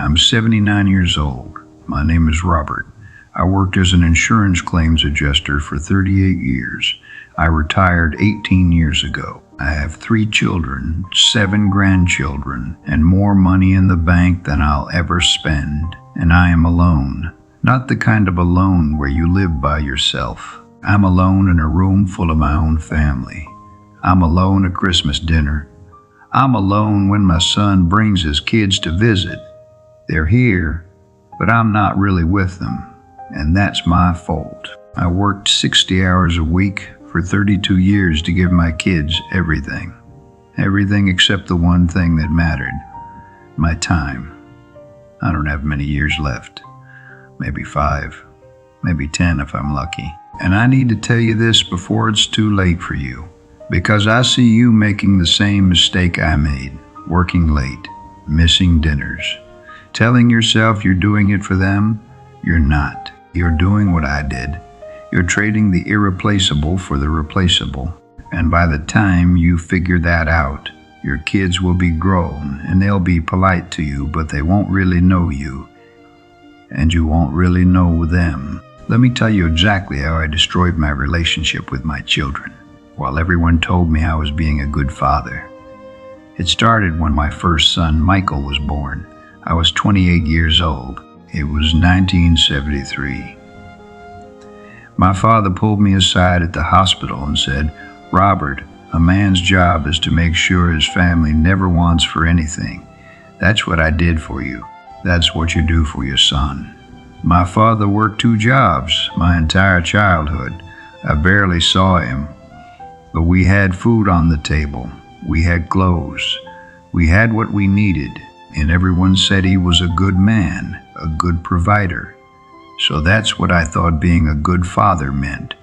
I'm 79 years old. My name is Robert. I worked as an insurance claims adjuster for 38 years. I retired 18 years ago. I have 3 children, 7 grandchildren, and more money in the bank than I'll ever spend. And I am alone. Not the kind of alone where you live by yourself. I'm alone in a room full of my own family. I'm alone at Christmas dinner. I'm alone when my son brings his kids to visit. They're here, but I'm not really with them, and that's my fault. I worked 60 hours a week for 32 years to give my kids everything. Everything except the one thing that mattered, my time. I don't have many years left. Maybe 5, maybe 10 if I'm lucky. And I need to tell you this before it's too late for you, because I see you making the same mistake I made, working late, missing dinners, telling yourself you're doing it for them. You're not. You're doing what I did. You're trading the irreplaceable for the replaceable. And by the time you figure that out, your kids will be grown and they'll be polite to you, but they won't really know you. And you won't really know them. Let me tell you exactly how I destroyed my relationship with my children, while everyone told me I was being a good father. It started when my first son, Michael, was born. I was 28 years old. It was 1973. My father pulled me aside at the hospital and said, "Robert, a man's job is to make sure his family never wants for anything. That's what I did for you. That's what you do for your son." My father worked 2 jobs my entire childhood. I barely saw him. But we had food on the table. We had clothes. We had what we needed. And everyone said he was a good man, a good provider. So that's what I thought being a good father meant,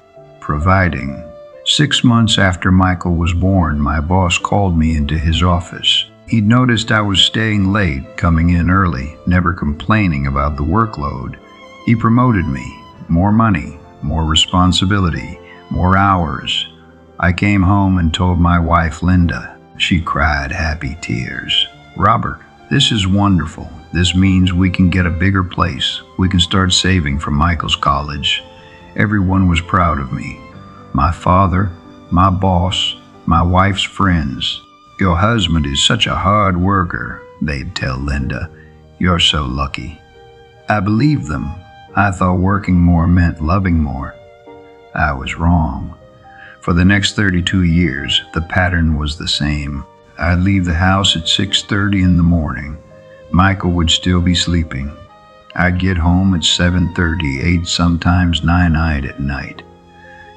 providing. 6 months after Michael was born, my boss called me into his office. He'd noticed I was staying late, coming in early, never complaining about the workload. He promoted me. More money, more responsibility, more hours. I came home and told my wife, Linda. She cried happy tears. "Robert, this is wonderful. This means we can get a bigger place. We can start saving for Michael's college." Everyone was proud of me. My father, my boss, my wife's friends. "Your husband is such a hard worker," they'd tell Linda. "You're so lucky." I believed them. I thought working more meant loving more. I was wrong. For the next 32 years, the pattern was the same. I'd leave the house at 6:30 in the morning. Michael would still be sleeping. I'd get home at 7:30, 8, sometimes 9-eyed at night.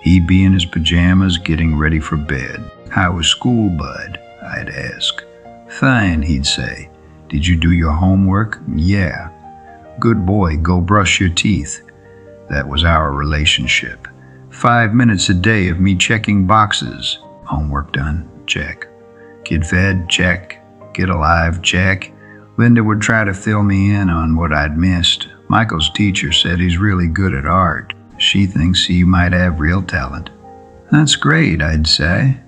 He'd be in his pajamas getting ready for bed. "How was school, bud?" I'd ask. "Fine," he'd say. "Did you do your homework?" "Yeah." "Good boy, go brush your teeth." That was our relationship. 5 minutes a day of me checking boxes. Homework done? Check. Kid fed? Check. Kid alive? Check. Linda would try to fill me in on what I'd missed. Michael's teacher said he's really good at art. She thinks he might have real talent. "That's great," I'd say.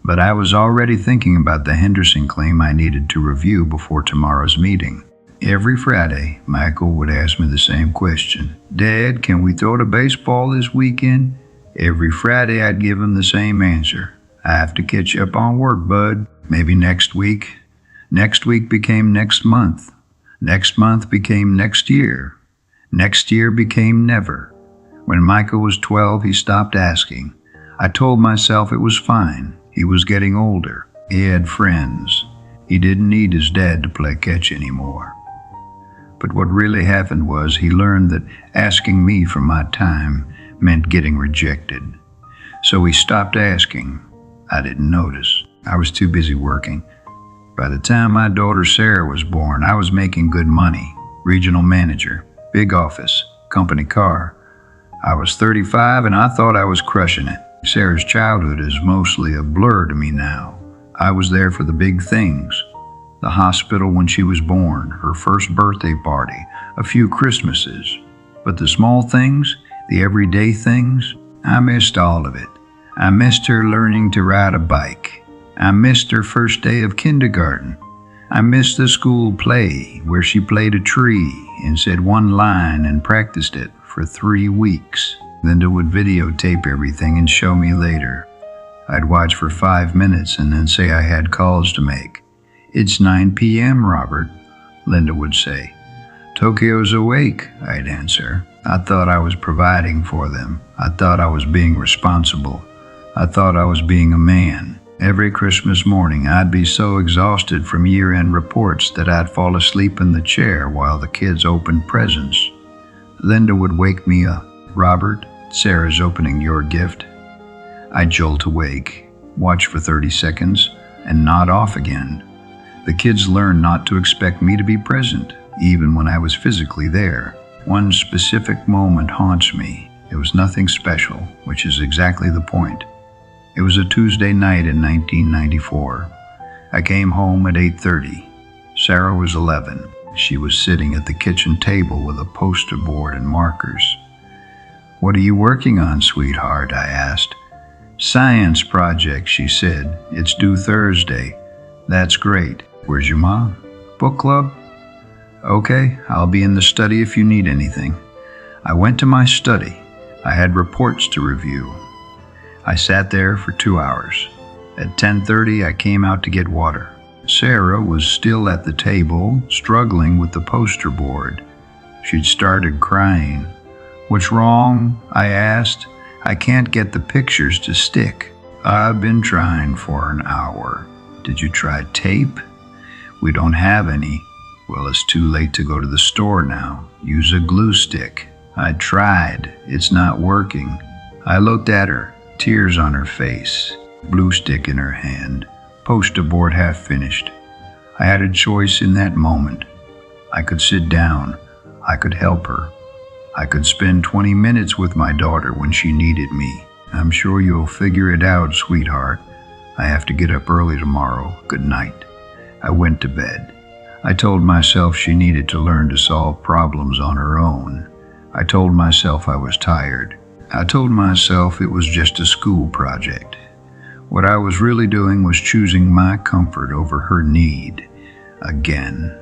But I was already thinking about the Henderson claim I needed to review before tomorrow's meeting. Every Friday, Michael would ask me the same question. "Dad, can we throw the baseball this weekend?" Every Friday, I'd give him the same answer. "I have to catch up on work, bud. Maybe next week." Next week became next month. Next month became next year. Next year became never. When Michael was 12, he stopped asking. I told myself it was fine. He was getting older. He had friends. He didn't need his dad to play catch anymore. But what really happened was he learned that asking me for my time meant getting rejected. So he stopped asking. I didn't notice. I was too busy working. By the time my daughter Sarah was born, I was making good money. Regional manager, big office, company car. I was 35 and I thought I was crushing it. Sarah's childhood is mostly a blur to me now. I was there for the big things. The hospital when she was born, her first birthday party, a few Christmases. But the small things, the everyday things, I missed all of it. I missed her learning to ride a bike. I missed her first day of kindergarten. I missed the school play where she played a tree and said one line and practiced it for 3 weeks. Linda would videotape everything and show me later. I'd watch for 5 minutes and then say I had calls to make. "It's 9 p.m., Robert," Linda would say. "Tokyo's awake," I'd answer. I thought I was providing for them. I thought I was being responsible. I thought I was being a man. Every Christmas morning, I'd be so exhausted from year-end reports that I'd fall asleep in the chair while the kids opened presents. Linda would wake me up. "Robert, Sarah's opening your gift." I'd jolt awake, watch for 30 seconds, and nod off again. The kids learned not to expect me to be present, even when I was physically there. One specific moment haunts me. It was nothing special, which is exactly the point. It was a Tuesday night in 1994. I came home at 8:30. Sarah was 11. She was sitting at the kitchen table with a poster board and markers. "What are you working on, sweetheart?" I asked. "Science project," she said. "It's due Thursday." "That's great. Where's your mom?" "Book club?" "Okay, I'll be in the study if you need anything." I went to my study. I had reports to review. I sat there for 2 hours. At 10:30, I came out to get water. Sarah was still at the table, struggling with the poster board. She'd started crying. "What's wrong?" I asked. "I can't get the pictures to stick." "I've been trying for an hour." "Did you try tape?" "We don't have any." "Well, it's too late to go to the store now. Use a glue stick." "I tried. It's not working." I looked at her, tears on her face, glue stick in her hand, poster board half finished. I had a choice in that moment. I could sit down. I could help her. I could spend 20 minutes with my daughter when she needed me. "I'm sure you'll figure it out, sweetheart. I have to get up early tomorrow. Good night." I went to bed. I told myself she needed to learn to solve problems on her own. I told myself I was tired. I told myself it was just a school project. What I was really doing was choosing my comfort over her need. Again.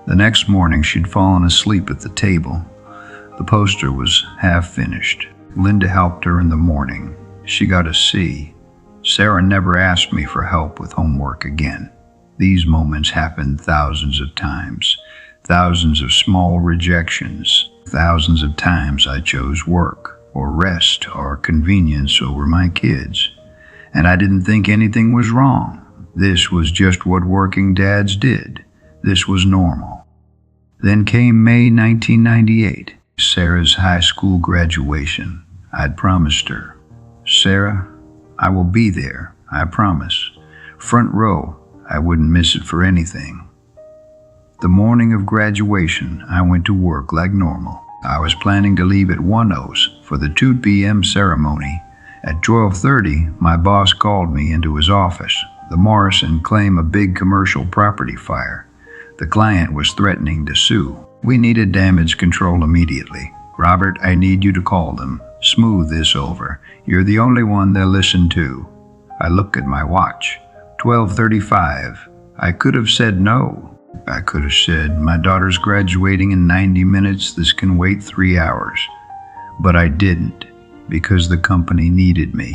The next morning, she'd fallen asleep at the table. The poster was half finished. Linda helped her in the morning. She got a C. Sarah never asked me for help with homework again. These moments happened thousands of times. Thousands of small rejections. Thousands of times I chose work, or rest, or convenience over my kids. And I didn't think anything was wrong. This was just what working dads did. This was normal. Then came May 1998. Sarah's high school graduation. I'd promised her, "Sarah, I will be there, I promise. Front row, I wouldn't miss it for anything." The morning of graduation, I went to work like normal. I was planning to leave at 1:00 for the 2 p.m. ceremony. At 12:30, my boss called me into his office. The Morrison claimed a big commercial property fire. The client was threatening to sue. We needed damage control immediately. "Robert, I need you to call them. Smooth this over. You're the only one they'll listen to." I looked at my watch. 12:35. I could have said no. I could have said, "My daughter's graduating in 90 minutes. This can wait 3 hours. But I didn't, because the company needed me,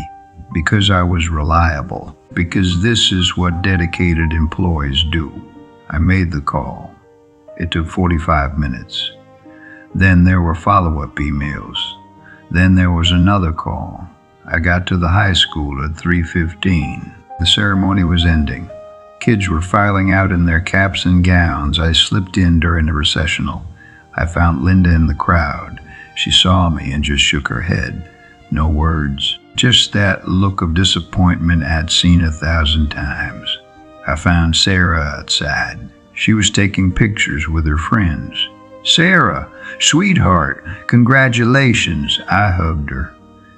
because I was reliable, because this is what dedicated employees do. I made the call. It took 45 minutes. Then there were follow-up emails. Then there was another call. I got to the high school at 3:15. The ceremony was ending. Kids were filing out in their caps and gowns. I slipped in during the recessional. I found Linda in the crowd. She saw me and just shook her head. No words. Just that look of disappointment I'd seen 1,000 times. I found Sarah outside. She was taking pictures with her friends. "Sarah, sweetheart, congratulations." I hugged her.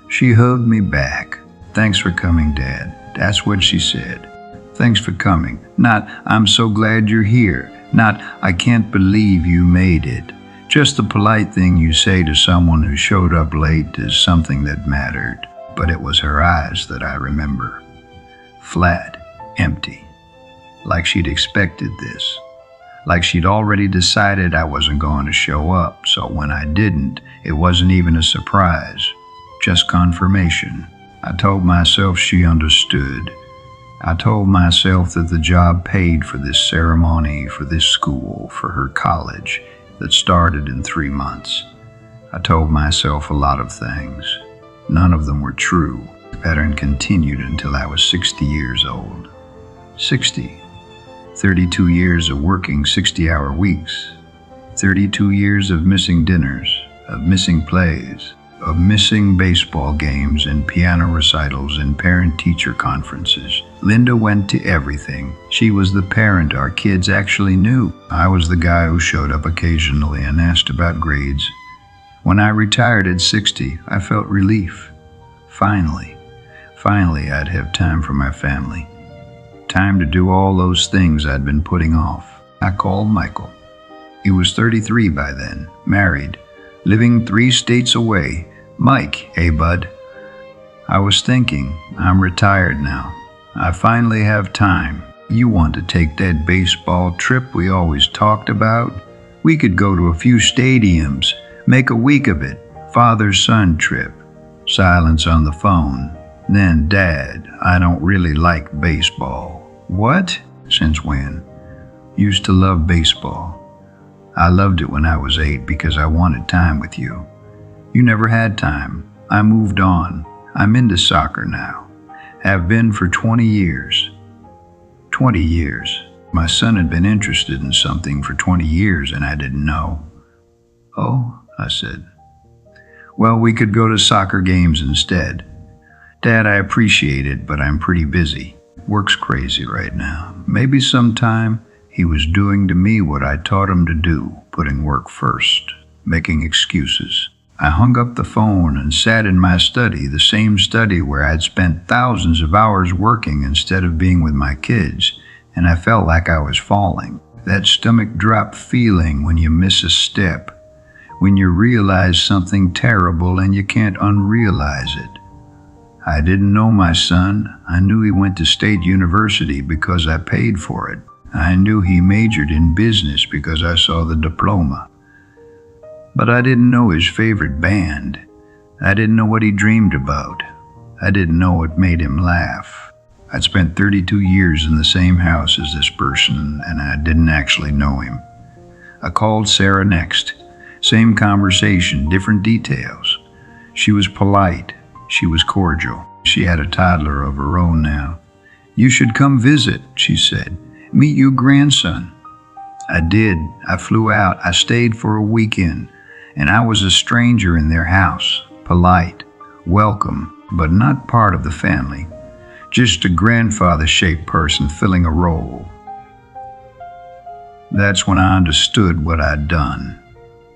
She hugged me back. "Thanks for coming, Dad." That's what she said. "Thanks for coming." Not, "I'm so glad you're here." Not, "I can't believe you made it." Just the polite thing you say to someone who showed up late is something that mattered. But it was her eyes that I remember. Flat, empty. like she'd expected this. Like she'd already decided I wasn't going to show up, so when I didn't, it wasn't even a surprise, just confirmation. I told myself she understood. I told myself that the job paid for this ceremony, for this school, for her college that started in 3 months. I told myself a lot of things. None of them were true. The pattern continued until I was 60 years old. 60. 32 years of working 60-hour weeks, 32 years of missing dinners, of missing plays, of missing baseball games and piano recitals and parent-teacher conferences. Linda went to everything. She was the parent our kids actually knew. I was the guy who showed up occasionally and asked about grades. When I retired at 60, I felt relief. Finally I'd have time for my family. Time to do all those things I'd been putting off. I called Michael. He was 33 by then, married, living 3 states away. Mike, hey bud. I was thinking, I'm retired now. I finally have time. You want to take that baseball trip we always talked about? We could go to a few stadiums, make a week of it, father-son trip. Silence on the phone. Then, Dad, I don't really like baseball. What? Since when? Used to love baseball. I loved it when I was 8 because I wanted time with you. You never had time. I moved on. I'm into soccer now. Have been for 20 years. 20 years. My son had been interested in something for 20 years and I didn't know. Oh, I said. Well, we could go to soccer games instead. Dad, I appreciate it, but I'm pretty busy. Work's crazy right now. Maybe sometime. He was doing to me what I taught him to do, putting work first, making excuses. I hung up the phone and sat in my study, the same study where I'd spent thousands of hours working instead of being with my kids, and I felt like I was falling. That stomach drop feeling when you miss a step, when you realize something terrible and you can't unrealize it. I didn't know my son. I knew he went to State University because I paid for it. I knew he majored in business because I saw the diploma. But I didn't know his favorite band. I didn't know what he dreamed about. I didn't know what made him laugh. I'd spent 32 years in the same house as this person, and I didn't actually know him. I called Sarah next. Same conversation, different details. She was polite. She was cordial. She had a toddler of her own now. You should come visit, she said. Meet your grandson. I did. I flew out. I stayed for a weekend, and I was a stranger in their house. Polite, welcome, but not part of the family. Just a grandfather-shaped person filling a role. That's when I understood what I'd done.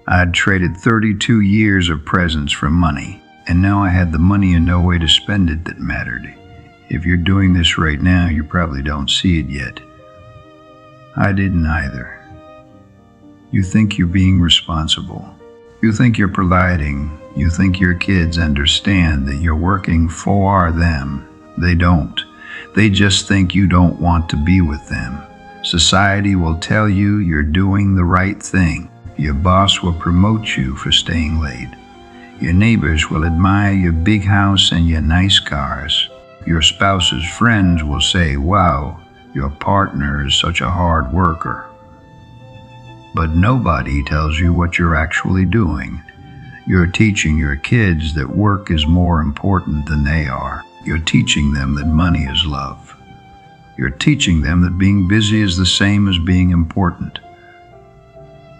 I'd traded 32 years of presents for money. And now I had the money and no way to spend it that mattered. If you're doing this right now, you probably don't see it yet. I didn't either. You think you're being responsible. You think you're providing. You think your kids understand that you're working for them. They don't. They just think you don't want to be with them. Society will tell you you're doing the right thing. Your boss will promote you for staying late. Your neighbors will admire your big house and your nice cars. Your spouse's friends will say, wow, your partner is such a hard worker. But nobody tells you what you're actually doing. You're teaching your kids that work is more important than they are. You're teaching them that money is love. You're teaching them that being busy is the same as being important.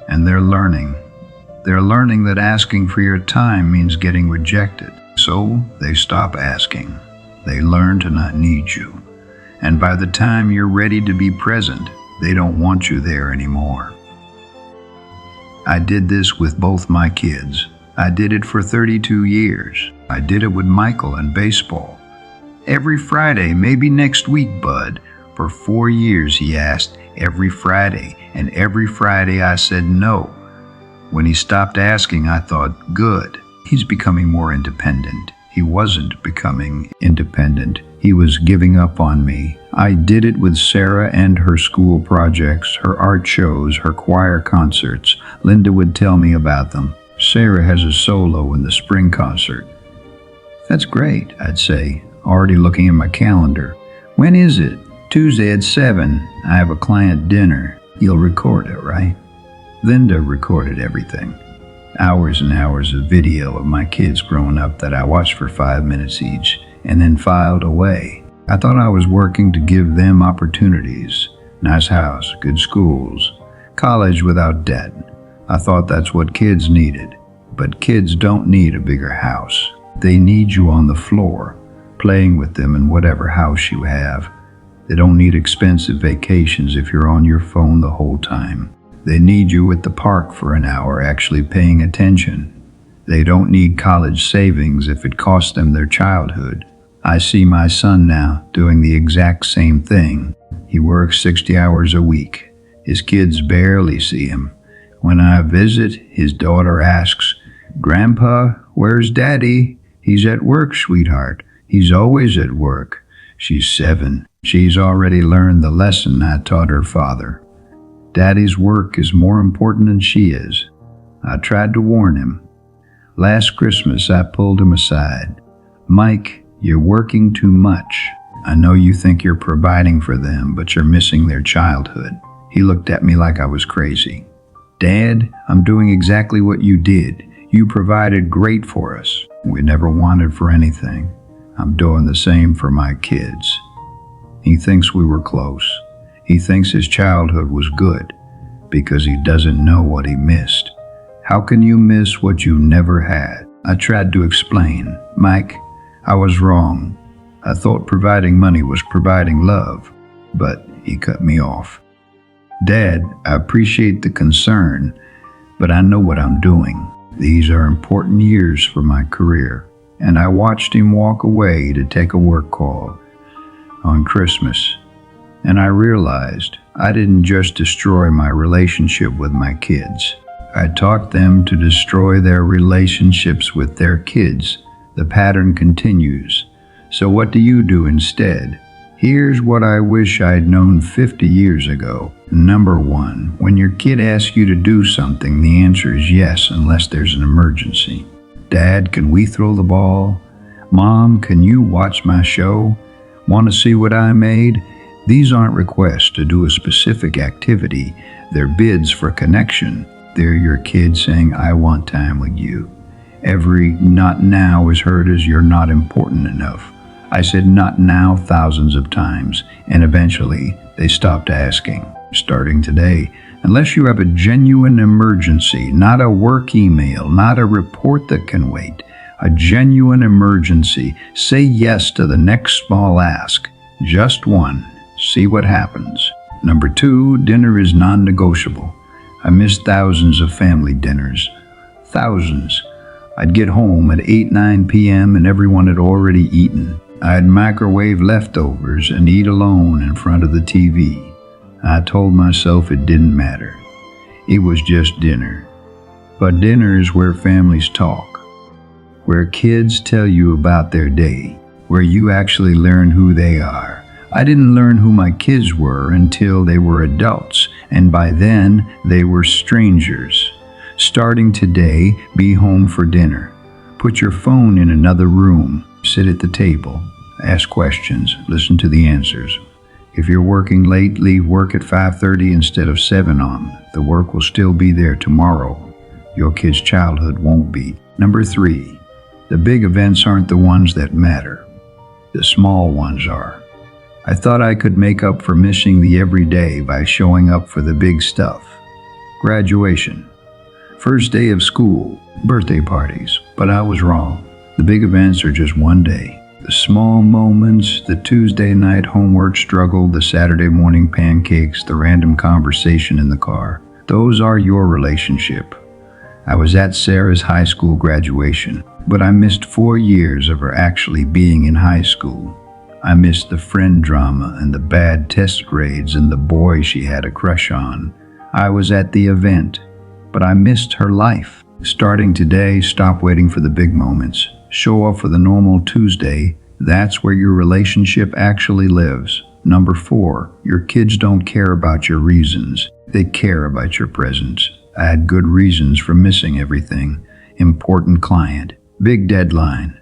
And they're learning. They're learning that asking for your time means getting rejected. So they stop asking. They learn to not need you. And by the time you're ready to be present, they don't want you there anymore. I did this with both my kids. I did it for 32 years. I did it with Michael and baseball. Every Friday, maybe next week, bud. For 4 years, he asked every Friday, and every Friday I said no. When he stopped asking, I thought, good, he's becoming more independent. He wasn't becoming independent. He was giving up on me. I did it with Sarah and her school projects, her art shows, her choir concerts. Linda would tell me about them. Sarah has a solo in the spring concert. That's great, I'd say, already looking at my calendar. When is it? Tuesday at 7. I have a client dinner. You'll record it, right? Linda recorded everything. Hours and hours of video of my kids growing up that I watched for 5 minutes each and then filed away. I thought I was working to give them opportunities. Nice house, good schools, college without debt. I thought that's what kids needed. But kids don't need a bigger house. They need you on the floor, playing with them in whatever house you have. They don't need expensive vacations if you're on your phone the whole time. They need you at the park for an hour actually paying attention. They don't need college savings if it costs them their childhood. I see my son now doing the exact same thing. He works 60 hours a week. His kids barely see him. When I visit, his daughter asks, "Grandpa, where's Daddy?" "He's at work, sweetheart. He's always at work." She's 7. She's already learned the lesson I taught her father. Daddy's work is more important than she is. I tried to warn him. Last Christmas, I pulled him aside. "Mike, you're working too much. I know you think you're providing for them, but you're missing their childhood." He looked at me like I was crazy. "Dad, I'm doing exactly what you did. You provided great for us. We never wanted for anything. I'm doing the same for my kids." He thinks we were close. He thinks his childhood was good because he doesn't know what he missed. How can you miss what you never had? I tried to explain. "Mike, I was wrong. I thought providing money was providing love." But he cut me off. "Dad, I appreciate the concern, but I know what I'm doing. These are important years for my career." And I watched him walk away to take a work call on Christmas. And I realized I didn't just destroy my relationship with my kids. I taught them to destroy their relationships with their kids. The pattern continues. So what do you do instead? Here's what I wish I'd known 50 years ago. Number 1, when your kid asks you to do something, the answer is yes, unless there's an emergency. "Dad, can we throw the ball?" "Mom, can you watch my show?" "Want to see what I made?" These aren't requests to do a specific activity. They're bids for connection. They're your kid saying, "I want time with you." Every "not now" is heard as "you're not important enough." I said "not now" thousands of times, and eventually they stopped asking. Starting today, unless you have a genuine emergency, not a work email, not a report that can wait, a genuine emergency, say yes to the next small ask. Just one. See what happens. Number 2, dinner is non-negotiable. I missed thousands of family dinners. Thousands. I'd get home at 8, 9 p.m. and everyone had already eaten. I'd microwave leftovers and eat alone in front of the TV. I told myself it didn't matter. It was just dinner. But dinner is where families talk, where kids tell you about their day, where you actually learn who they are. I didn't learn who my kids were until they were adults, and by then they were strangers. Starting today, be home for dinner. Put your phone in another room. Sit at the table. Ask questions. Listen to the answers. If you're working late, leave work at 5:30 instead of 7 on. The work will still be there tomorrow. Your kid's childhood won't be. Number 3, the big events aren't the ones that matter. The small ones are. I thought I could make up for missing the everyday by showing up for the big stuff. Graduation, first day of school, birthday parties, but I was wrong. The big events are just one day. The small moments, the Tuesday night homework struggle, the Saturday morning pancakes, the random conversation in the car, those are your relationship. I was at Sarah's high school graduation, but I missed 4 years of her actually being in high school. I missed the friend drama and the bad test grades and the boy she had a crush on. I was at the event, but I missed her life. Starting today, stop waiting for the big moments. Show up for the normal Tuesday. That's where your relationship actually lives. Number 4, your kids don't care about your reasons. They care about your presence. I had good reasons for missing everything. Important client, big deadline,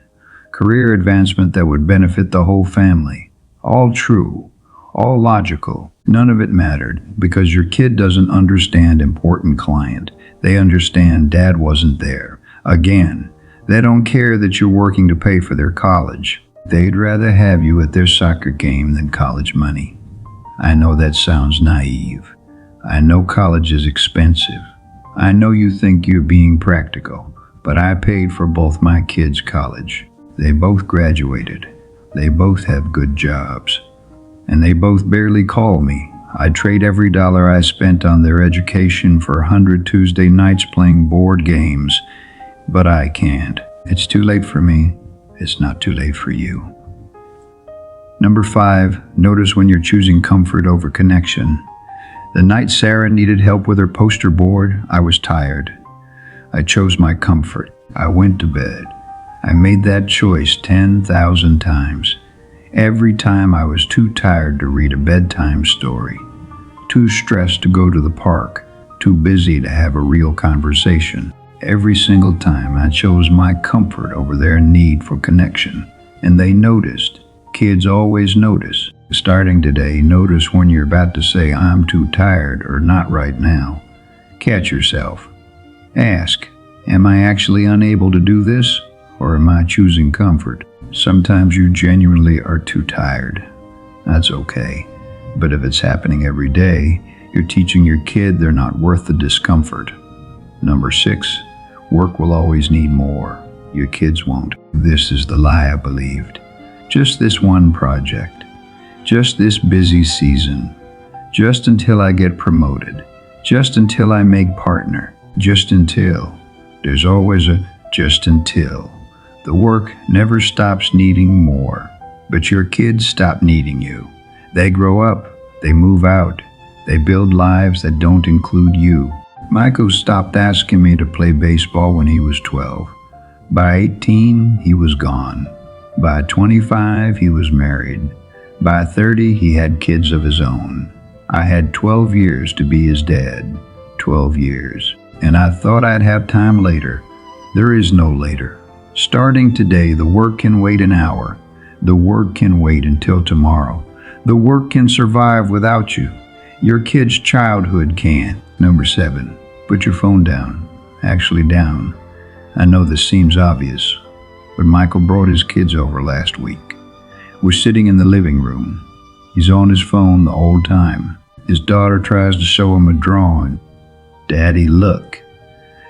career advancement that would benefit the whole family. All true, all logical. None of it mattered because your kid doesn't understand important client. They understand dad wasn't there. Again, they don't care that you're working to pay for their college. They'd rather have you at their soccer game than college money. I know that sounds naive. I know college is expensive. I know you think you're being practical, but I paid for both my kids' college. They both graduated. They both have good jobs. And they both barely call me. I'd trade every dollar I spent on their education for 100 Tuesday nights playing board games, but I can't. It's too late for me. It's not too late for you. Number 5, notice when you're choosing comfort over connection. The night Sarah needed help with her poster board, I was tired. I chose my comfort. I went to bed. I made that choice 10,000 times. Every time I was too tired to read a bedtime story, too stressed to go to the park, too busy to have a real conversation. Every single time I chose my comfort over their need for connection. And they noticed. Kids always notice. Starting today, notice when you're about to say, I'm too tired or not right now. Catch yourself. Ask, am I actually unable to do this? Or am I choosing comfort? Sometimes you genuinely are too tired. That's okay. But if it's happening every day, you're teaching your kid they're not worth the discomfort. Number 6, work will always need more. Your kids won't. This is the lie I believed. Just this one project. Just this busy season. Just until I get promoted. Just until I make partner. Just until. There's always a just until. The work never stops needing more. But your kids stop needing you. They grow up. They move out. They build lives that don't include you. Michael stopped asking me to play baseball when he was 12. By 18, he was gone. By 25, he was married. By 30, he had kids of his own. I had 12 years to be his dad. 12 years. And I thought I'd have time later. There is no later. Starting today, the work can wait an hour. The work can wait until tomorrow. The work can survive without you. Your kid's childhood can. Number 7, put your phone down. Actually down. I know this seems obvious, but Michael brought his kids over last week. We're sitting in the living room. He's on his phone the whole time. His daughter tries to show him a drawing. Daddy, look.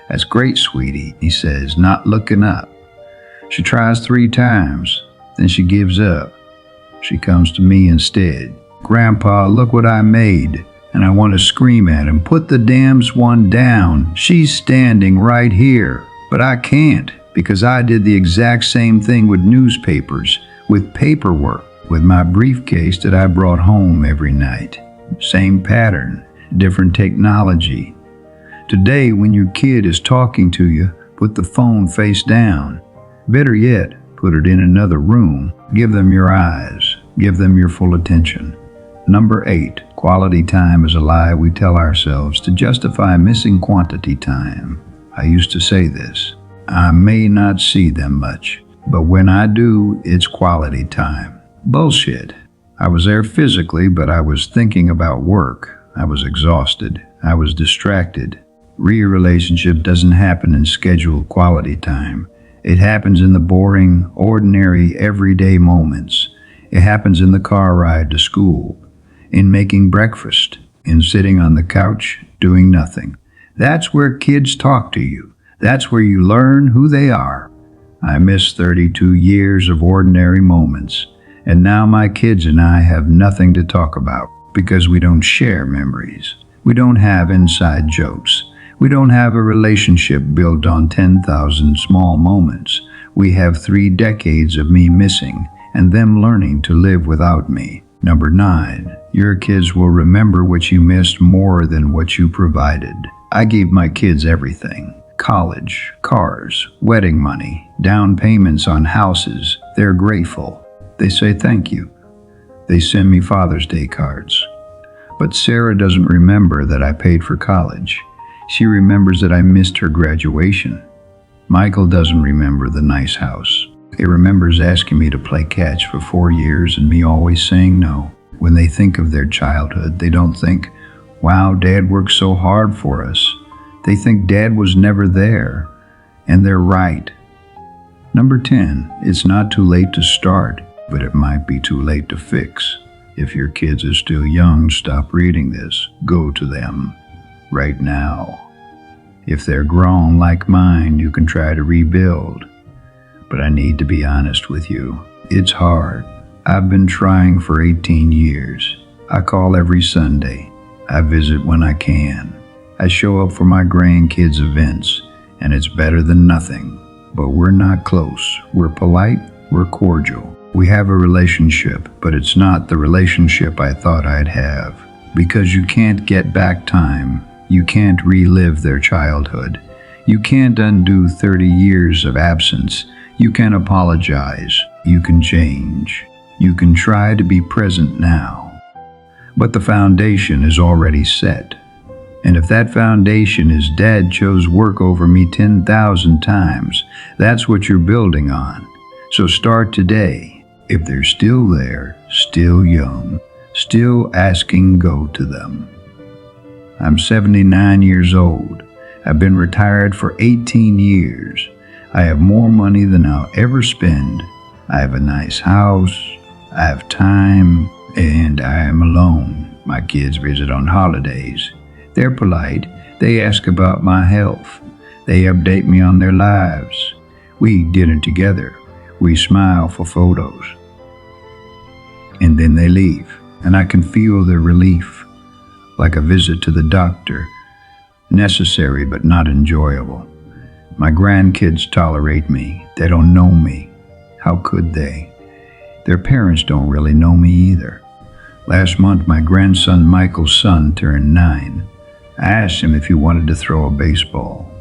That's great, sweetie, he says, not looking up. She tries 3 times, then she gives up. She comes to me instead. Grandpa, look what I made. And I want to scream at him, put the damn one down. She's standing right here. But I can't, because I did the exact same thing with newspapers, with paperwork, with my briefcase that I brought home every night. Same pattern, different technology. Today, when your kid is talking to you, put the phone face down. Better yet, put it in another room. Give them your eyes. Give them your full attention. Number 8, quality time is a lie we tell ourselves to justify missing quantity time. I used to say this. I may not see them much, but when I do, it's quality time. Bullshit. I was there physically, but I was thinking about work. I was exhausted. I was distracted. Real relationship doesn't happen in scheduled quality time. It happens in the boring, ordinary, everyday moments. It happens in the car ride to school, in making breakfast, in sitting on the couch, doing nothing. That's where kids talk to you. That's where you learn who they are. I miss 32 years of ordinary moments, and now my kids and I have nothing to talk about because we don't share memories. We don't have inside jokes. We don't have a relationship built on 10,000 small moments. We have 3 decades of me missing and them learning to live without me. Number 9, your kids will remember what you missed more than what you provided. I gave my kids everything. College, cars, wedding money, down payments on houses. They're grateful. They say thank you. They send me Father's Day cards. But Sarah doesn't remember that I paid for college. She remembers that I missed her graduation. Michael doesn't remember the nice house. He remembers asking me to play catch for 4 years and me always saying no. When they think of their childhood, they don't think, wow, Dad worked so hard for us. They think Dad was never there. And they're right. Number 10, it's not too late to start, but it might be too late to fix. If your kids are still young, stop reading this. Go to them right now. If they're grown like mine, you can try to rebuild. But I need to be honest with you. It's hard. I've been trying for 18 years. I call every Sunday. I visit when I can. I show up for my grandkids' events, and it's better than nothing. But we're not close. We're polite. We're cordial. We have a relationship, but it's not the relationship I thought I'd have. Because you can't get back time. You can't relive their childhood. You can't undo 30 years of absence. You can apologize. You can change. You can try to be present now. But the foundation is already set. And if that foundation is Dad chose work over me 10,000 times, that's what you're building on. So start today. If they're still there, still young, still asking, go to them. I'm 79 years old. I've been retired for 18 years. I have more money than I'll ever spend. I have a nice house. I have time, and I am alone. My kids visit on holidays. They're polite. They ask about my health. They update me on their lives. We eat dinner together. We smile for photos. And then they leave, and I can feel their relief, like a visit to the doctor, necessary but not enjoyable. My grandkids tolerate me. They don't know me. How could they? Their parents don't really know me either. Last month, my grandson Michael's son turned 9. I asked him if he wanted to throw a baseball.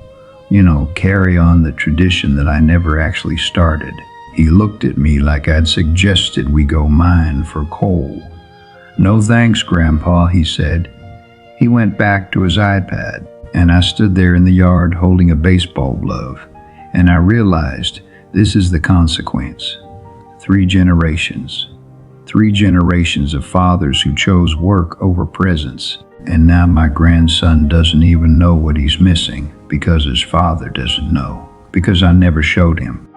Carry on the tradition that I never actually started. He looked at me like I'd suggested we go mine for coal. No thanks, Grandpa, he said. He went back to his iPad, and I stood there in the yard holding a baseball glove, and I realized this is the consequence. 3 generations. 3 generations of fathers who chose work over presence. And now my grandson doesn't even know what he's missing because his father doesn't know, because I never showed him.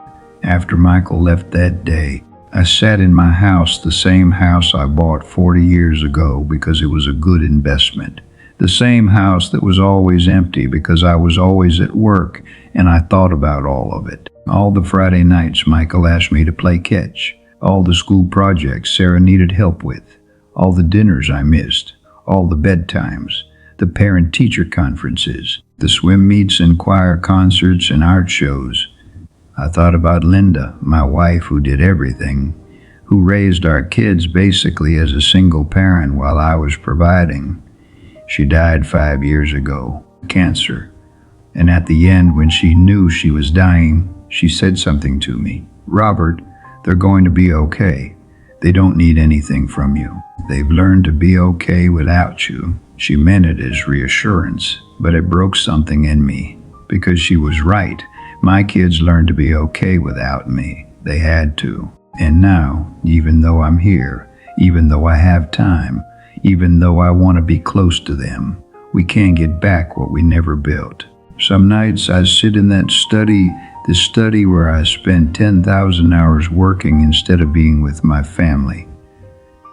After Michael left that day, I sat in my house, the same house I bought 40 years ago because it was a good investment. The same house that was always empty because I was always at work and I thought about all of it. All the Friday nights Michael asked me to play catch. All the school projects Sarah needed help with. All the dinners I missed. All the bedtimes. The parent-teacher conferences. The swim meets and choir concerts and art shows. I thought about Linda, my wife who did everything, who raised our kids basically as a single parent while I was providing. She died 5 years ago, cancer. And at the end, when she knew she was dying, she said something to me. Robert, they're going to be okay. They don't need anything from you. They've learned to be okay without you. She meant it as reassurance, but it broke something in me because she was right. My kids learned to be okay without me. They had to. And now, even though I'm here, even though I have time, even though I want to be close to them, we can't get back what we never built. Some nights I sit in that study, the study where I spend 10,000 hours working instead of being with my family.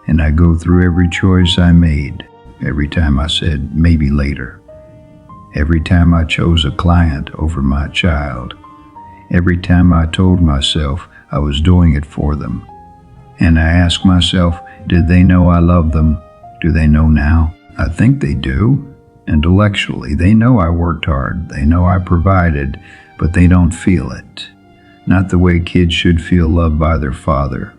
And I go through every choice I made, every time I said maybe later. Every time I chose a client over my child. Every time I told myself I was doing it for them. And I ask myself, did they know I love them? Do they know now? I think they do. Intellectually, they know I worked hard. They know I provided, but they don't feel it. Not the way kids should feel loved by their father.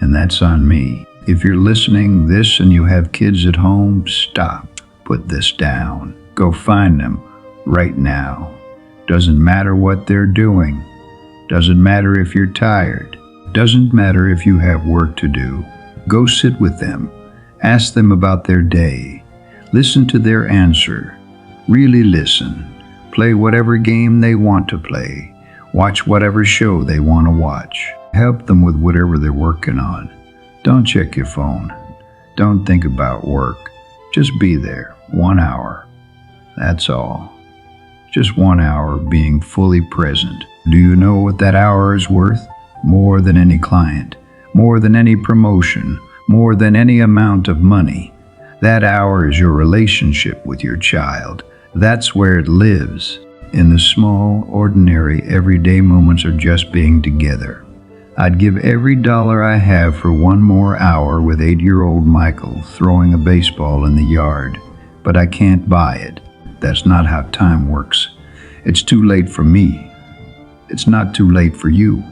And that's on me. If you're listening this and you have kids at home, stop. Put this down. Go find them right now. Doesn't matter what they're doing. Doesn't matter if you're tired. Doesn't matter if you have work to do. Go sit with them. Ask them about their day. Listen to their answer. Really listen. Play whatever game they want to play. Watch whatever show they want to watch. Help them with whatever they're working on. Don't check your phone. Don't think about work. Just be there. 1 hour. That's all. Just 1 hour being fully present. Do you know what that hour is worth? More than any client, more than any promotion, more than any amount of money. That hour is your relationship with your child. That's where it lives. In the small, ordinary, everyday moments of just being together. I'd give every dollar I have for 1 more hour with 8-year-old Michael throwing a baseball in the yard. But I can't buy it. That's not how time works. It's too late for me. It's not too late for you.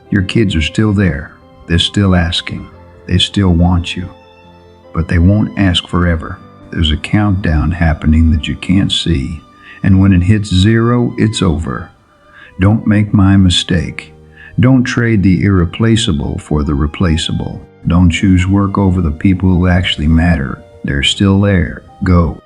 Your kids are still there. They're still asking. They still want you. But they won't ask forever. There's a countdown happening that you can't see. And when it hits 0, it's over. Don't make my mistake. Don't trade the irreplaceable for the replaceable. Don't choose work over the people who actually matter. They're still there. Go.